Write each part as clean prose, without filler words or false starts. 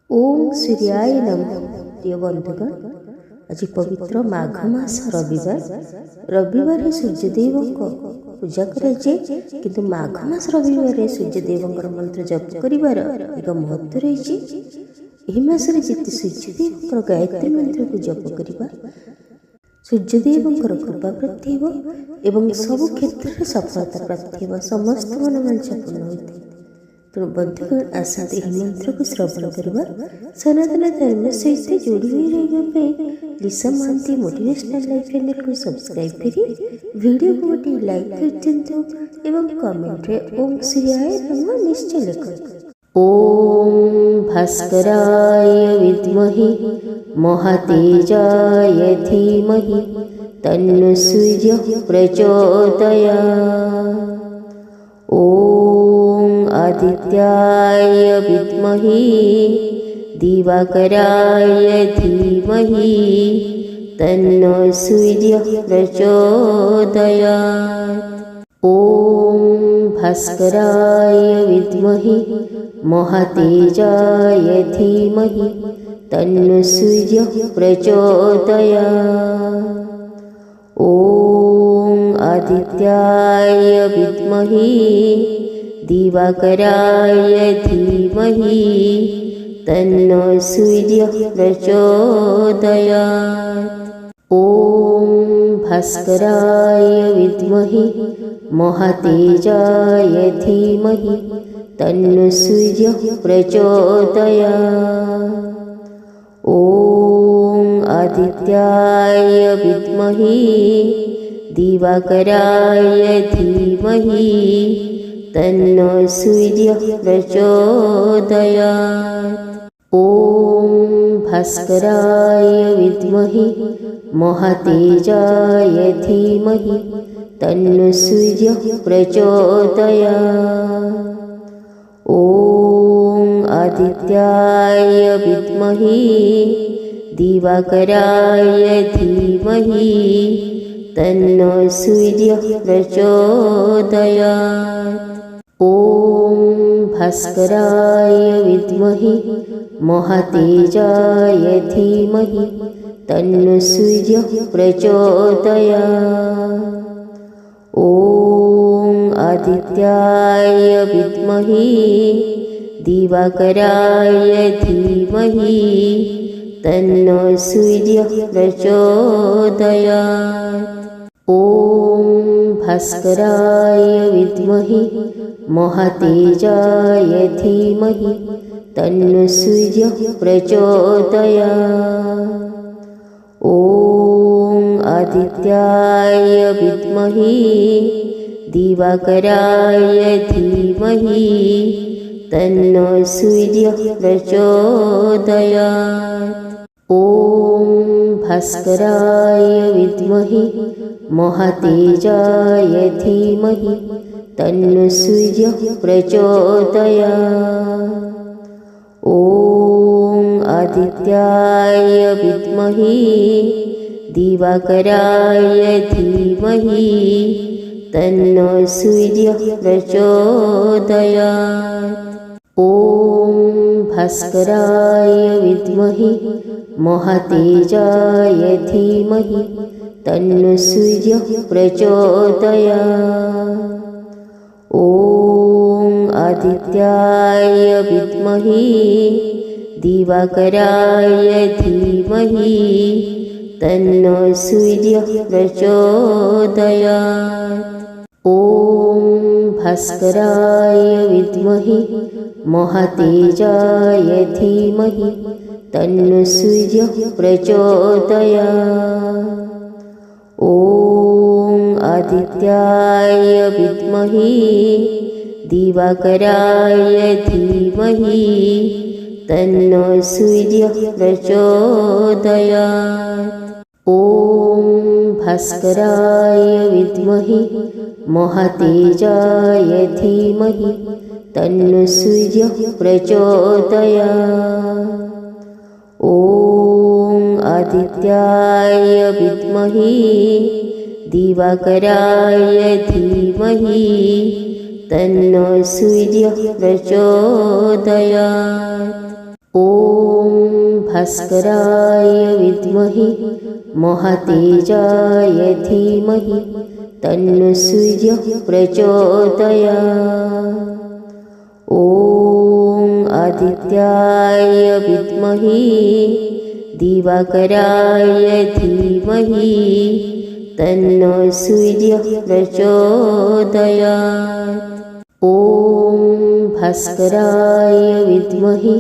ओम सूर्याय नमः। प्रिय बंधुगण, आज पवित्र माघ मास रविवार सूर्यदेव पूजा कराए, किंतु माघ मास रविवार सूर्यदेव मंत्र जप कर एक महत्व रही। मसरे जिते सूर्यदेव गायत्री मंत्र को जप करवा सूर्यदेव कृपा प्राप्ति एवं सब क्षेत्र में सफलता प्राप्ति समस्त मनोवांछा पूर्ण होता है। तेणु बंधुगण आसते यह मंत्र को श्रवण करवा सनातन धर्म सहित जोड़ी हुई रही। लिसा महांती मोटिवेशनल लाइफ चैनल को सब्सक्राइब करी वीडियो को गोटे लाइक कर दिंतु एवं कमेंट रे ओम सूर्याय नमः निश्चय लिखो। ओम भास्कराय विद्महे महातेजाय धीमहि तन्नो सूर्यः प्रचोदयात्। ओम आदित्याय विद्महे दिवाकराय धीमहि तन्नो सूर्यः प्रचोदयात्। ओम भास्कराय विद्महे महातेजाय धीमहि तन्नो सूर्यः प्रचोदयात्। ओम आदित्याय विद्महे दिवाकराय धीमहि तन्नो सूर्यः प्रचोदयात्। ओम भास्कराय विद्महे महातेजाय धीमहि तन्नो सूर्यः प्रचोदयात्। ओम आदित्याय विद्महे दिवाकराय धीमहि तन्नो सूर्यः प्रचोदयात्। ओम भास्कराय विद्महे महातेजाय धीमहि तन्नो सूर्यः प्रचोदयात्। ओम आदित्याय विद्महे दिवाकराय धीमहि तन्नो सूर्यः प्रचोदयात्। ओम भास्कराय विद्महे महातेजाय धीमहि तन्नो सूर्यः प्रचोदयात्। ओम आदित्याय विद्महे दिवाकराय धीमहि तन्नो सूर्यः प्रचोदयात्। ओम भास्कराय विद्महे महातेजाय धीमहि तन्नो सूर्यः प्रचोदयात्। ओम आदित्याय विद्महे दिवाकराय धीमहि तन्नो सूर्यः प्रचोदयात्। ओम भास्कराय विद्महे महातेजाय धीमहि तन्नो सूर्यः प्रचोदयात्। ओम आदित्याय विद्महे दिवाकराय धीमहि तन्नो सूर्यः प्रचोदयात्। ओम भास्कराय विद्महे महातेजाय धीमहि तन्नो सूर्यः प्रचोदयात्। ओम आदित्याय विद्महे दिवाकराय धीमहि तन्नो सूर्यः प्रचोदयात्। ओम भास्कराय विद्महे महातेजाय धीमहि तन्नो सूर्यः प्रचोदयात्। ओम आदित्याय विद्महे दिवाकराय धीमहि तन्नो सूर्यः प्रचोदयात्। ओम भास्कराय विद्महे महातेजाय धीमहि तन्नो सूर्यः प्रचोदयात्। ओम आदित्याय विद्महे दिवाकराय धीमहि तन्नो सूर्यः प्रचोदयात्। ॐ भास्कराय विद्महे महातेजाय धीमहि तन्नो सूर्यः प्रचोदयात्। ॐ आदित्याय विद्महे दिवाकराय धीमहि तन्नो सूर्यः प्रचोदयात्। ॐ भास्कराय विद्महे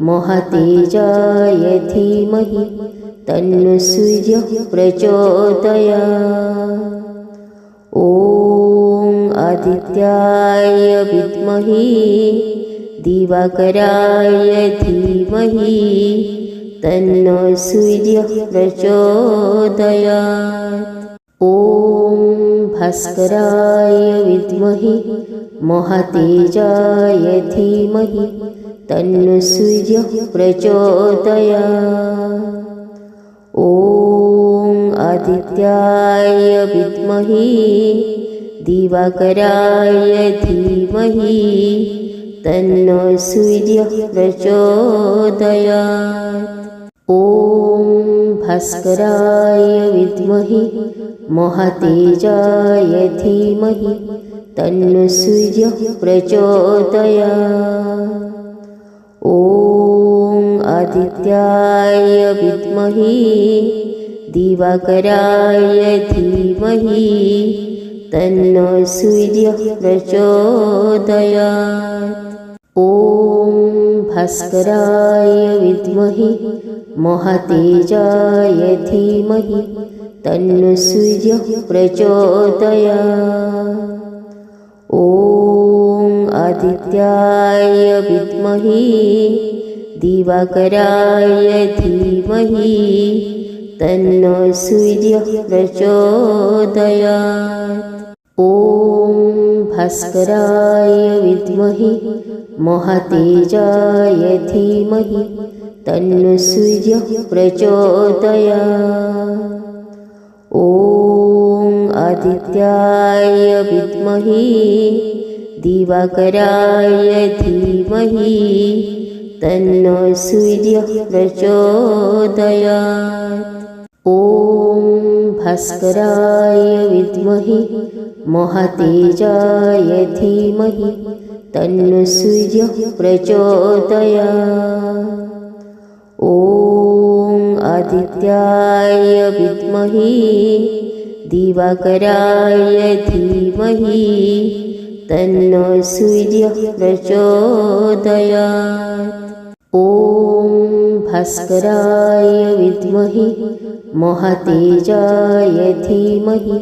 महातेजाय धीमहि तन्नो सूर्यः प्रचोदयात्। ॐ आदित्याय विद्महे दिवाकराय धीमहि तन्नो सूर्यः प्रचोदयात्। ॐ भास्कराय विद्महे महातेजाय धीमहि तन्नो सूर्यः प्रचोदयात्। ॐ आदित्याय विद्महे दिवाकराय धीमहि तन्नो सूर्यः प्रचोदयात्। ॐ भास्कराय विद्महे महातेजाय धीमहि तन्नो सूर्यः प्रचोदयात्। ॐ आदित्याय विद्महे दिवाकराय धीमहि तन्नो सूर्यः प्रचोदयात्। ॐ भास्कराय विद्महे महातेजाय धीमहि तन्नो सूर्यः प्रचोदयात्। ॐ आदित्याय विद्महे दिवाकराय धीमहि तन्नो सूर्यः प्रचोदयात्। ॐ भास्कराय विद्महे महातेजाय धीमहि तन्नो सूर्यः प्रचोदयात्। ॐ आदित्याय विद्महे दिवाकराय धीमहि तन्नो सूर्यः प्रचोदयात्। ॐ भास्कराय विद्महे महातेजाय धीमहि तन्नो सूर्यः प्रचोदयात्। ॐ आदित्याय विद्महे दिवाकराय धीमहि तन्नो सूर्यः प्रचोदयात्। ॐ भास्कराय विद्महे महातेजाय धीमहि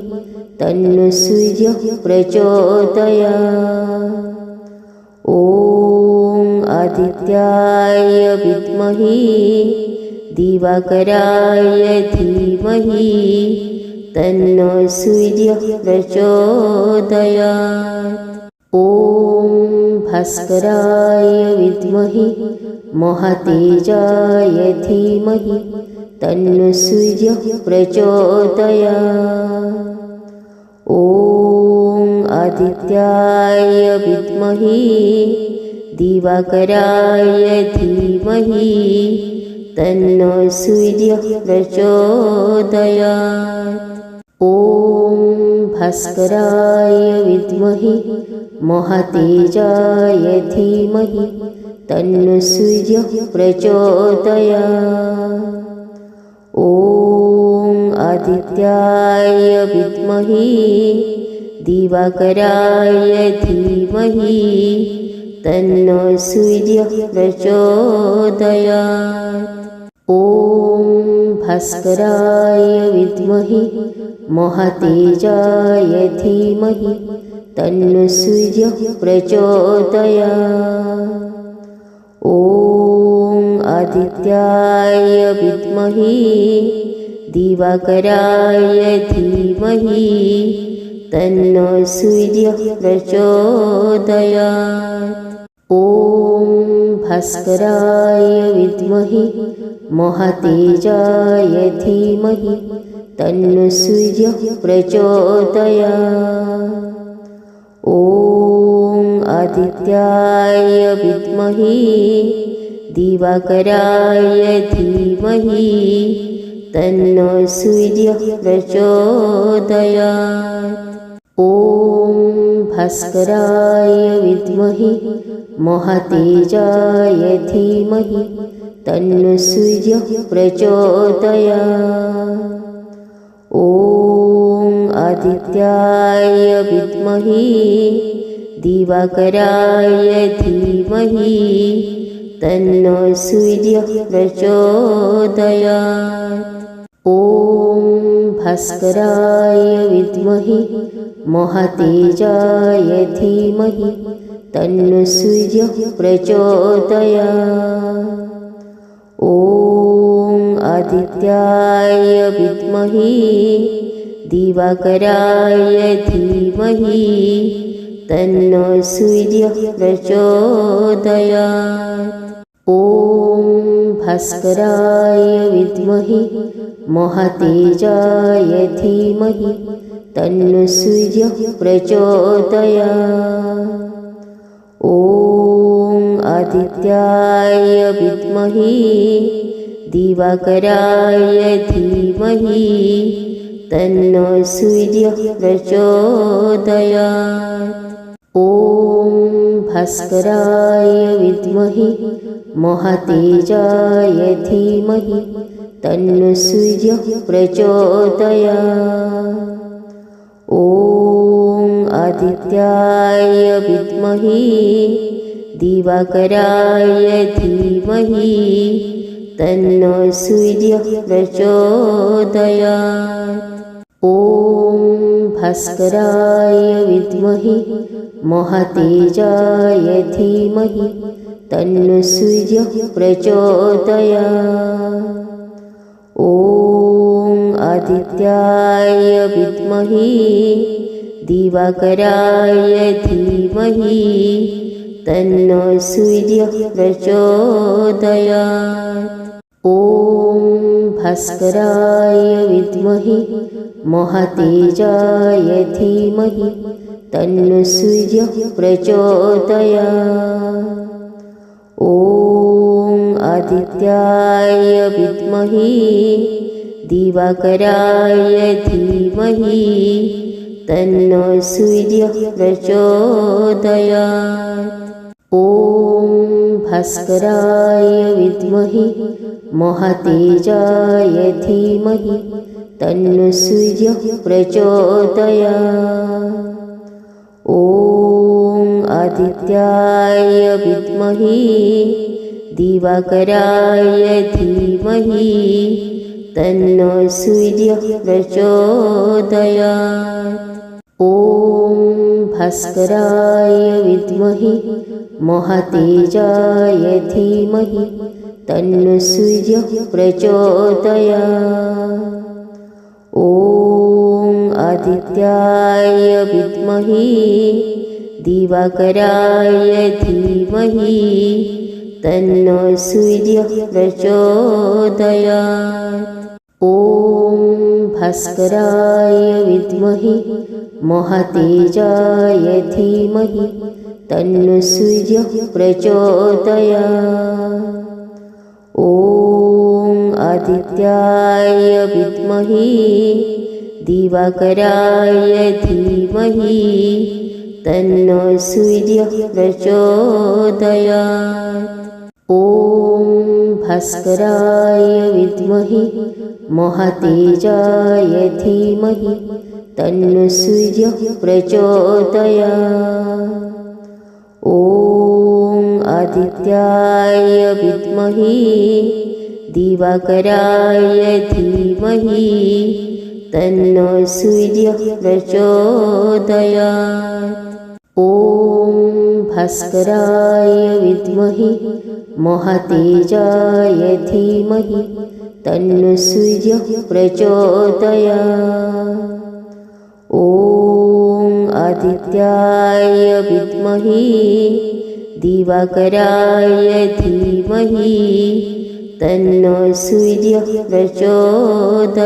तन्नो सूर्यः प्रचोदयात्। ॐ आदित्याय विद्महे दिवाकराय धीमहि तन्नो सूर्यः प्रचोदयात्। ॐ भास्कराय विद्महे महातेजाय धीमहि तन्नो सूर्यः प्रचोदयात्। ॐ आदित्याय विद्महे दिवाकराय धीमहि तन्नो सूर्यः प्रचोदयात्। ॐ भास्कराय विद्महे महातेजाय धीमहि तन्नो सूर्यः प्रचोदयात्। ॐ आदित्याय विद्महे दिवाकराय धीमहि तन्नो सूर्यः प्रचोदयात्। ॐ भास्कराय विद्महे महातेजाय धीमहि तन्नो सूर्यः प्रचोदयात्। ॐ आदित्याय विद्महे दिवाकराय धीमहि तन्नो सूर्यः प्रचोदयात्। ॐ भास्कराय विद्महे महातेजाय धीमहि तन्नो सूर्यः प्रचोदयात्। ॐ आदित्याय विद्महे दिवाकराय धीमहि तन्नो सूर्यः प्रचोदयात्। ॐ भास्कराय विद्महे महातेजाय धीमहि तन्नो सूर्यः प्रचोदयात्। ॐ आदित्याय विद्महे दिवाकराय धीमहि तन्नो सूर्यः प्रचोदयात्। ॐ भास्कराय विद्महे महातेजाय धीमहि तन्नो सूर्यः प्रचोदयात्। ॐ आदित्याय विद्महे दिवाकराय धीमहि तन्नो सूर्यः प्रचोदयात्। ॐ भास्कराय विद्महे महातेजाय धीमहि तन्नो सूर्यः प्रचोदयात्। ॐ आदित्याय विद्महे दिवाकराय धीमहि तन्नो सूर्यः प्रचोदयात्। ॐ भास्कराय विद्महे महातेजाय धीमहि तन्नो सूर्यः प्रचोदयात्। ॐ आदित्याय विद्महे दिवाकराय धीमहि तन्नो सूर्यः प्रचोदयात्। ॐ भास्कराय विद्महे महातेजाय धीमहि तन्नो सूर्यः प्रचोदयात्। ॐ आदित्याय विद्महे दिवाकराय धीमहि तन्नो सूर्यः प्रचोदयात्। ॐ भास्कराय विद्महे महातेजाय धीमहि तन्नो सूर्यः प्रचोदयात्। ॐ आदित्याय विद्महे दिवाकराय धीमहि तन्नो सूर्यः प्रचोदयात्। ॐ भास्कराय विद्महे महातेजाय धीमहि तन्नो सूर्यः प्रचोदयात्। ॐ आदित्याय विद्महे दिवाकराय धीमहि तन्नो सूर्यः प्रचोदयात्। ॐ भास्कराय विद्महे महातेजाय धीमहि तन्नो सूर्यः प्रचोदयात्। ॐ आदित्याय विद्महे दिवाकराय धीमहि तन्नो सूर्यः प्रचोदयात्। ॐ भास्कराय विद्महे महातेजाय धीमहि तन्नो सूर्यः प्रचोदयात्। ॐ आदित्याय विद्महे दिवाकराय धीमहि तन्नो सूर्यः प्रचोदयात्। ॐ भास्कराय विद्महे महातेजाय धीमहि तन्नो सूर्यः प्रचोदयात्। ॐ आदित्याय विद्महे दिवाकराय धीमहि तन्नो सूर्यः प्रचोदयात्। ॐ भास्कराय विद्महे महातेजाय धीमहि तन्नो सूर्यः प्रचोदयात्। ॐ आदित्याय विद्महे दिवाकराय धीमहि तन्नो सूर्यः प्रचोदयात्।